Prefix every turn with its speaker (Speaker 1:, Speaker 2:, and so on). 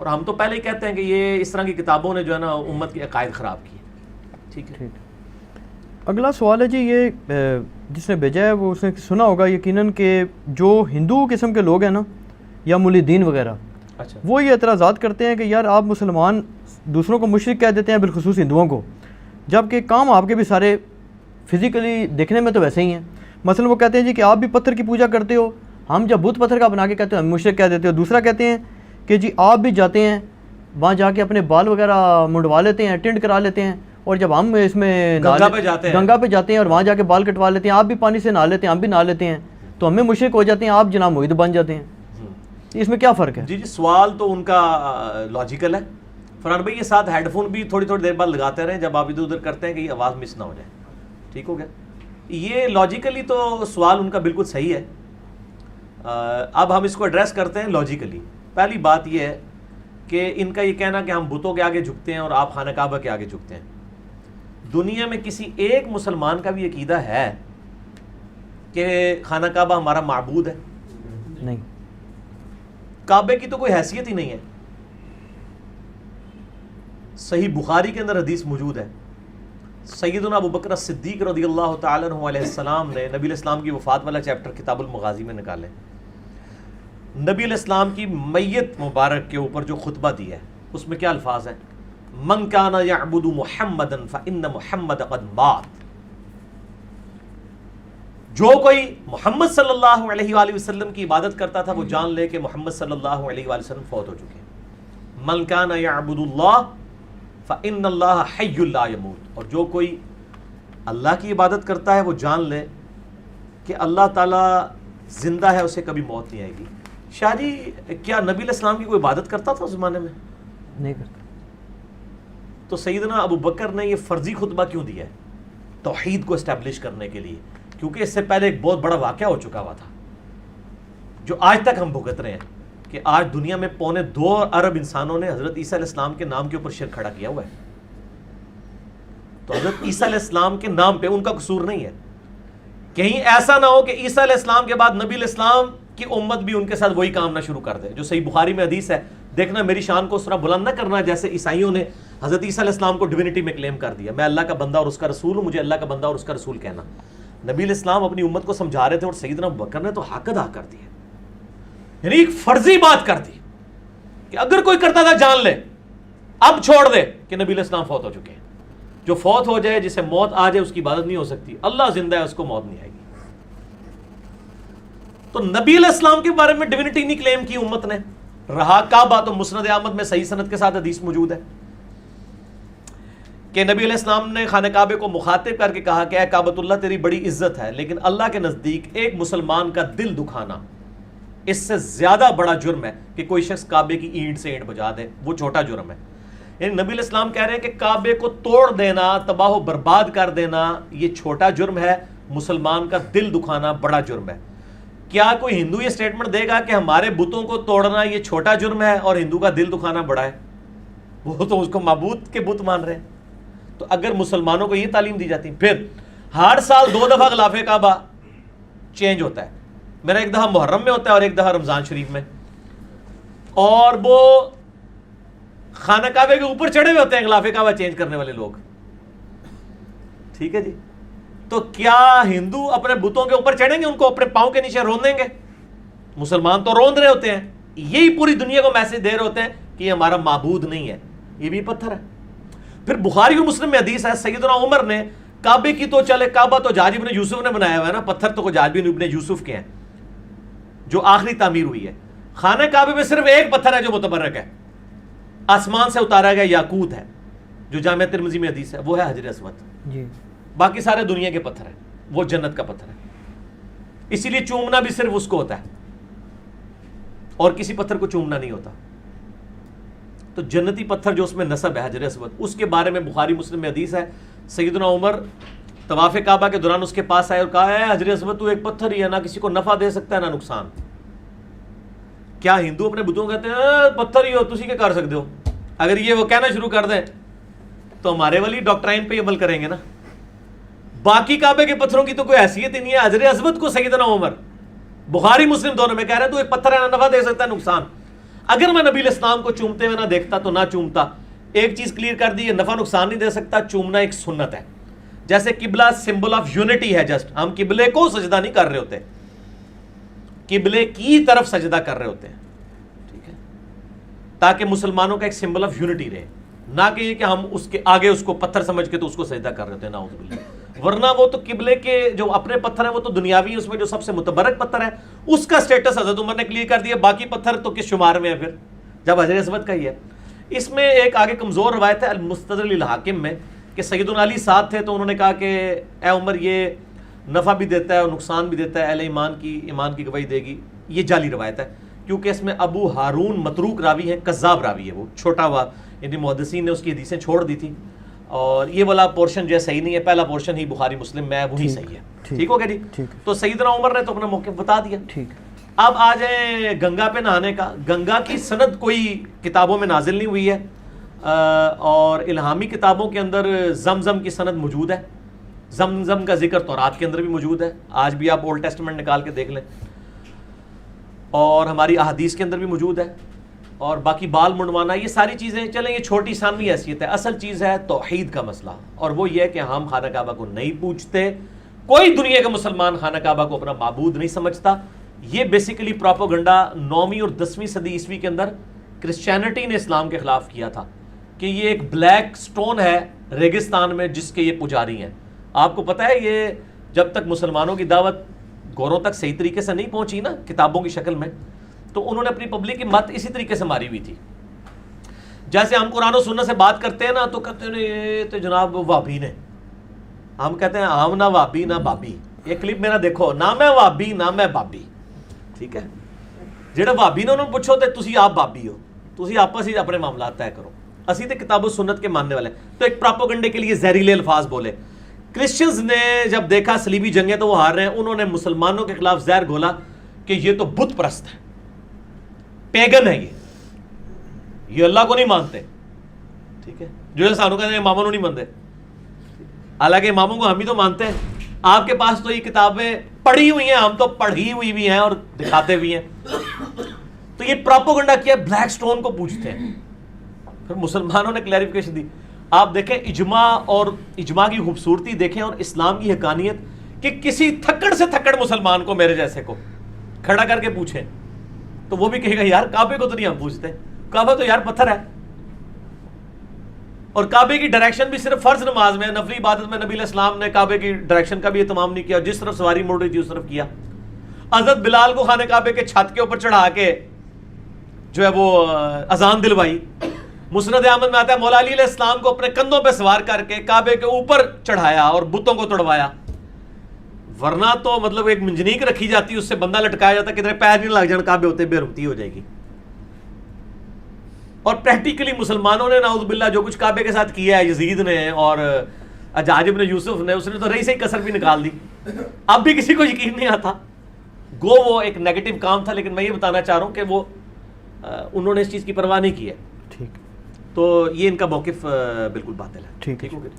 Speaker 1: اور ہم تو پہلے ہی کہتے ہیں کہ یہ اس طرح کی کتابوں نے جو ہے نا امت کے عقائد خراب کیے. ٹھیک ہے.
Speaker 2: اگلا سوال ہے جی، یہ جس نے بھیجا ہے وہ اس نے سنا ہوگا یقیناً کہ جو ہندو قسم کے لوگ ہیں نا یا ملحدین وغیرہ،
Speaker 1: اچھا
Speaker 2: وہ یہ اعتراضات کرتے ہیں کہ یار آپ مسلمان دوسروں کو مشرک کہہ دیتے ہیں، بالخصوص ہندوؤں کو، جبکہ کام آپ کے بھی سارے فزیکلی دیکھنے میں تو ویسے ہی ہیں. مثلا وہ کہتے ہیں جی کہ آپ بھی پتھر کی پوجا کرتے ہو، ہم جب بت پتھر کا بنا کے کہتے ہیں ہم مشرک کہہ دیتے ہو. دوسرا کہتے ہیں کہ جی آپ بھی جاتے ہیں وہاں جا کے اپنے بال وغیرہ منڈوا لیتے ہیں، ٹنڈ کرا لیتے ہیں، اور جب ہم اس میں
Speaker 1: گنگا پہ جاتے ہیں
Speaker 2: اور وہاں جا کے بال کٹوا لیتے ہیں، آپ بھی پانی سے نہا لیتے ہیں، ہم بھی نہا لیتے ہیں، تو ہمیں مشرک ہو جاتے ہیں، آپ جناب موحد بن جاتے ہیں. اس میں کیا فرق ہے؟
Speaker 1: جی سوال تو ان کا لاجیکل ہے. فرحان بھائی یہ ساتھ ہیڈ فون بھی تھوڑی تھوڑی دیر بعد لگاتے رہیں جب آپ ادھر ادھر کرتے ہیں کہ یہ آواز مس نہ ہو جائے. ٹھیک ہو گیا. یہ لاجیکلی تو سوال ان کا بالکل صحیح ہے. اب ہم اس کو ایڈریس کرتے ہیں لاجیکلی. پہلی بات یہ ہے کہ ان کا یہ کہنا کہ ہم بتوں کے آگے جھکتے ہیں اور آپ خانہ کعبہ کے آگے جھکتے ہیں. دنیا میں کسی ایک مسلمان کا بھی عقیدہ ہے کہ خانہ کعبہ ہمارا معبود ہے؟
Speaker 2: نہیں.
Speaker 1: کعبے کی تو کوئی حیثیت ہی نہیں ہے. صحیح بخاری کے اندر حدیث موجود ہے، سیدنا ابو بکر صدیق رضی اللہ تعالیٰ عنہ علیہ السلام نے نبی علیہ السلام کی وفات والا چیپٹر کتاب المغازی میں نکالے. نبی علیہ السلام کی میت مبارک کے اوپر جو خطبہ دیا ہے اس میں کیا الفاظ ہیں؟ من کان یعبد محمدا فإن محمد قد مات. جو کوئی محمد صلی اللہ علیہ وآلہ وسلم کی عبادت کرتا تھا وہ جان لے کہ محمد صلی اللہ علیہ وآلہ وسلم فوت ہو چکے ہیں. من کان یعبد اللہ فإن اللہ حی لا یموت. اور جو کوئی اللہ کی عبادت کرتا ہے وہ جان لے کہ اللہ تعالیٰ زندہ ہے، اسے کبھی موت نہیں آئے گی. شاہ جی کیا نبی علیہ السلام کی کوئی عبادت کرتا تھا اس زمانے میں؟
Speaker 2: نہیں کرتا.
Speaker 1: تو سیدنا ابو بکر نے یہ فرضی خطبہ کیوں دیا ہے؟ توحید کو اسٹیبلش کرنے کے لیے، کیونکہ اس سے پہلے ایک بہت بڑا واقعہ ہو چکا ہوا تھا جو آج تک ہم بھگت رہے ہیں کہ آج دنیا میں 2.25 ارب انسانوں نے حضرت عیسیٰ علیہ السلام کے نام کے اوپر شرک کھڑا کیا ہوا ہے. تو حضرت عیسیٰ علیہ السلام کے نام پہ ان کا قصور نہیں ہے. کہیں ایسا نہ ہو کہ عیسیٰ علیہ السلام کے بعد نبی علیہ السلام کی امت بھی ان کے ساتھ وہی کام نہ شروع کر دے. جو صحیح بخاری میں حدیث ہے، دیکھنا میری شان کو اس طرح بلند نہ کرنا جیسے عیسائیوں نے حضرت عیسیٰ علیہ السلام کو ڈیوینٹی میں کلیم کر دیا. میں اللہ کا بندہ اور اس کا رسول ہوں، مجھے اللہ کا بندہ اور اس کا رسول کہنا. نبی علیہ السلام اپنی امت کو سمجھا رہے تھے اور سیدنا ابو بکر نے تو حق ادا کر دیا، یعنی ایک فرضی بات کر دی کہ اگر کوئی کرتا تھا جان لے، اب چھوڑ دے کہ نبی علیہ السلام فوت ہو چکے ہیں. جو فوت ہو جائے، جسے موت آ جائے، اس کی عبادت نہیں ہو سکتی. اللہ زندہ ہے، اس کو موت نہیں آئے گی. تو نبی علیہ السلام کے بارے میں ڈیوینٹی نہیں کلیم کی امت نے. رہا کعبہ تو مسند احمد میں صحیح سند کے ساتھ حدیث موجود ہے کہ نبی علیہ السلام نے خانہ کعبے کو مخاطب کر کے کہا کہ اے کعبۃ اللہ تیری بڑی عزت ہے، لیکن اللہ کے نزدیک ایک مسلمان کا دل دکھانا اس سے زیادہ بڑا جرم ہے کہ کوئی شخص کعبے کی اینٹ سے اینٹ بجا دے. وہ چھوٹا جرم ہے. یعنی نبی علیہ السلام کہہ رہے ہیں کہ کعبے کو توڑ دینا، تباہ و برباد کر دینا یہ چھوٹا جرم ہے، مسلمان کا دل دکھانا بڑا جرم ہے. کیا کوئی ہندو یہ سٹیٹمنٹ دے گا کہ ہمارے بتوں کو توڑنا یہ چھوٹا جرم ہے اور ہندو کا دل دکھانا بڑا ہے؟ وہ تو اس کو معبود کے بت مان رہے ہیں. تو اگر مسلمانوں کو یہ تعلیم دی جاتی، پھر ہر سال 2 دفعہ غلاف کعبہ چینج ہوتا ہے. میرا ایک دفعہ محرم میں ہوتا ہے اور ایک دفعہ رمضان شریف میں، اور وہ خانہ کعبے کے اوپر چڑھے ہوئے ہوتے ہیں غلاف کعبہ چینج کرنے والے لوگ. ٹھیک ہے جی. تو کیا ہندو اپنے بتوں کے اوپر چڑھیں گے، ان کو اپنے پاؤں کے نیچے رون دیں گے؟ مسلمان تو روند رہے ہوتے ہیں. یہی پوری دنیا کو میسج دے رہے ہوتے ہیں کہ یہ ہمارا معبود نہیں ہے، یہ بھی پتھر ہے. پھر بخاری اور مسلم میں حدیث ہے، سیدنا عمر نے کعبے کی تو چلے، کعبہ تو حجاج ابن یوسف نے بنایا ہوا ہے نا، پتھر تو حجاج ابن یوسف کے ہیں جو آخری تعمیر ہوئی ہے. خانہ کعبے میں صرف ایک پتھر ہے جو متبرک ہے، آسمان سے اتارا گیا یاقوت ہے، جو جامع ترمذی میں حدیث ہے، وہ ہے حجر اسود.
Speaker 2: جی.
Speaker 1: باقی سارے دنیا کے پتھر ہیں، وہ جنت کا پتھر ہے. اسی لیے چومنا بھی صرف اس کو ہوتا ہے اور کسی پتھر کو چومنا نہیں ہوتا. تو جنتی پتھر جو اس میں نصب ہے حجر اسود، اس کے بارے میں بخاری مسلم میں حدیث ہے، سیدنا عمر طواف کعبہ کے دوران اس کے پاس آئے اور کہا ہے حجر اسود تو ایک پتھر ہی ہے، نہ کسی کو نفع دے سکتا ہے نہ نقصان. کیا ہندو اپنے بتوں کہتے ہیں پتھر ہی ہو تسی کیا کر سکتے ہو؟ اگر یہ وہ کہنا شروع کر دیں تو ہمارے والی ڈاکٹرائن پہ عمل کریں گے نا. باقی کعبے کے پتھروں کی تو کوئی حیثیت ہی نہیں ہے. حجر اسود کو سیدنا عمر بخاری مسلم دونوں میں کہہ رہے ہیں تو ایک پتھر ہے، نہ نفع دے سکتا ہے نقصان. اگر میں نبی علیہ السلام کو چومتے ہوئے نہ دیکھتا تو نہ چومتا. ایک چیز کلیئر کر دی, یہ نفع نقصان نہیں دے سکتا, چومنا ایک سنت ہے. جیسے قبلہ سمبل آف یونٹی ہے, جسٹ ہم قبلے کو سجدہ نہیں کر رہے ہوتے, قبلے کی طرف سجدہ کر رہے ہوتے ہیں, ٹھیک ہے, تاکہ مسلمانوں کا ایک سمبل آف یونٹی رہے, نہ کہ یہ کہ ہم اس کے آگے اس کو پتھر سمجھ کے تو اس کو سجدہ کر رہے ہوتے ہیں, نعوذ باللہ. ورنہ وہ تو قبلے کے جو اپنے پتھر ہیں وہ تو دنیاوی, اس میں جو سب سے متبرک پتھر ہے اس کا سٹیٹس حضرت عمر نے کلیئر کر دیا, باقی پتھر تو کس شمار میں ہے پھر, جب حجر اسود کا ہی ہے. اس میں ایک آگے کمزور روایت ہے المستدرک للحاکم میں کہ سیدنا علی ساتھ تھے تو انہوں نے کہا کہ اے عمر یہ نفع بھی دیتا ہے اور نقصان بھی دیتا ہے, اہل ایمان کی گواہی دے گی. یہ جعلی روایت ہے کیونکہ اس میں ابو ہارون متروک راوی ہے, کذاب راوی ہے, وہ چھوٹا ہوا, یعنی محدثین نے اس کی حدیثیں چھوڑ دی تھی, اور یہ والا پورشن جو ہے صحیح نہیں ہے, پہلا پورشن ہی بخاری مسلم میں ہے, وہی صحیح ہے. ٹھیک ہو گیا جی. تو سیدنا عمر نے تو اپنا موقف بتا دیا. اب آ جائیں گنگا پہ نہانے کا. گنگا کی سند کوئی کتابوں میں نازل نہیں ہوئی ہے, اور الہامی کتابوں کے اندر زمزم کی سند موجود ہے. زمزم کا ذکر تورات کے اندر بھی موجود ہے, آج بھی آپ اولڈ ٹیسٹمنٹ نکال کے دیکھ لیں, اور ہماری احادیث کے اندر بھی موجود ہے. اور باقی بال منڈوانا, یہ ساری چیزیں چلیں, یہ چھوٹی ثانوی حیثیت ہے. اصل چیز ہے توحید کا مسئلہ, اور وہ یہ کہ ہم خانہ کعبہ کو نہیں پوجتے. کوئی دنیا کا مسلمان خانہ کعبہ کو اپنا معبود نہیں سمجھتا. یہ بیسیکلی پروپیگنڈا 9ویں اور 10ویں صدی عیسوی کے اندر کرسچینٹی نے اسلام کے خلاف کیا تھا کہ یہ ایک بلیک سٹون ہے ریگستان میں جس کے یہ پجاری ہیں. آپ کو پتہ ہے یہ جب تک مسلمانوں کی دعوت گوروں تک صحیح طریقے سے نہیں پہنچی نا کتابوں کی شکل میں, تو انہوں نے اپنی پبلک کی مت اسی طریقے سے ماری ہوئی تھی. جیسے ہم قرآن و سنت سے بات کرتے ہیں نا تو کہتے ہیں یہ تو جناب وابی نے, ہم کہتے ہیں ہم نہ وابی نہ بابی. یہ کلپ میرا دیکھو, نہ میں وابی نہ میں بابی, ٹھیک ہے. جہاں وابی نے انہوں نے پوچھو تو تسی آپ بابی ہو, تسی آپس ہی اپنے معاملات طے کرو. اسی تے کتاب و سنت کے ماننے والے. تو ایک پراپوگنڈے کے لیے زہریلے الفاظ بولے. کرسچنز نے جب دیکھا صلیبی جنگیں تو وہ ہار رہے ہیں, انہوں نے مسلمانوں کے خلاف زہر گھولا کہ یہ تو بت پرست ہے, پیگن ہے, یہ اللہ کو نہیں مانتے, ٹھیک ہے. جو سانو کہتے ہیں اماموں کو نہیں مانتے, حالانکہ اماموں کو ہم بھی تو مانتے ہیں. آپ کے پاس تو یہ کتابیں پڑھی ہوئی ہیں, ہم تو پڑھی ہوئی بھی ہیں اور دکھاتے بھی ہیں. تو یہ پراپوگنڈا کیا, بلیک سٹون کو پوچھتے ہیں. پھر مسلمانوں نے کلیریفیکیشن دی. آپ دیکھیں اجماع, اور اجماع کی خوبصورتی دیکھیں, اور اسلام کی حقانیت کہ کسی تھکڑ سے تھکڑ مسلمان کو, میرے جیسے کو کھڑا کر کے پوچھیں تو وہ بھی کہے گا یار کعبے کو تو نہیں ہم پوچھتے, کعبہ تو یار پتھر ہے. اور کعبے کی ڈائریکشن بھی صرف فرض نماز میں, نفلی عبادت میں نبی علیہ السلام نے کعبے کی ڈائریکشن کا بھی اہتمام نہیں کیا, جس طرف سواری مڑ رہی تھی اس طرف کیا. حضرت بلال کو خانہ کعبے کے چھت کے اوپر چڑھا کے جو ہے وہ اذان دلوائی. مسند احمد میں آتا ہے مولا علی علیہ السلام کو اپنے کندھوں پہ سوار کر کے کعبے کے اوپر چڑھایا اور بتوں کو توڑوایا. ورنہ تو مطلب ایک منجنیک رکھی جاتی, اس سے بندہ لٹکایا جاتا, کدھر پیر نہیں لگ جان کعبے ہوتے, بے ربطی ہو جائے گی. اور پریکٹیکلی مسلمانوں نے نعوذ باللہ جو کچھ کعبے کے ساتھ کیا ہے, یزید نے اور حجاج ابن یوسف نے, اس نے تو رہی سے ہی کسر بھی نکال دی. اب بھی کسی کو یقین نہیں آتا. گو وہ ایک نیگیٹو کام تھا, لیکن میں یہ بتانا چاہ رہا ہوں کہ وہ انہوں نے اس چیز کی پرواہ نہیں کی ہے.
Speaker 2: ٹھیک,
Speaker 1: تو یہ ان کا موقف بالکل باطل ہے.
Speaker 2: ٹھیک
Speaker 1: ہو گیا.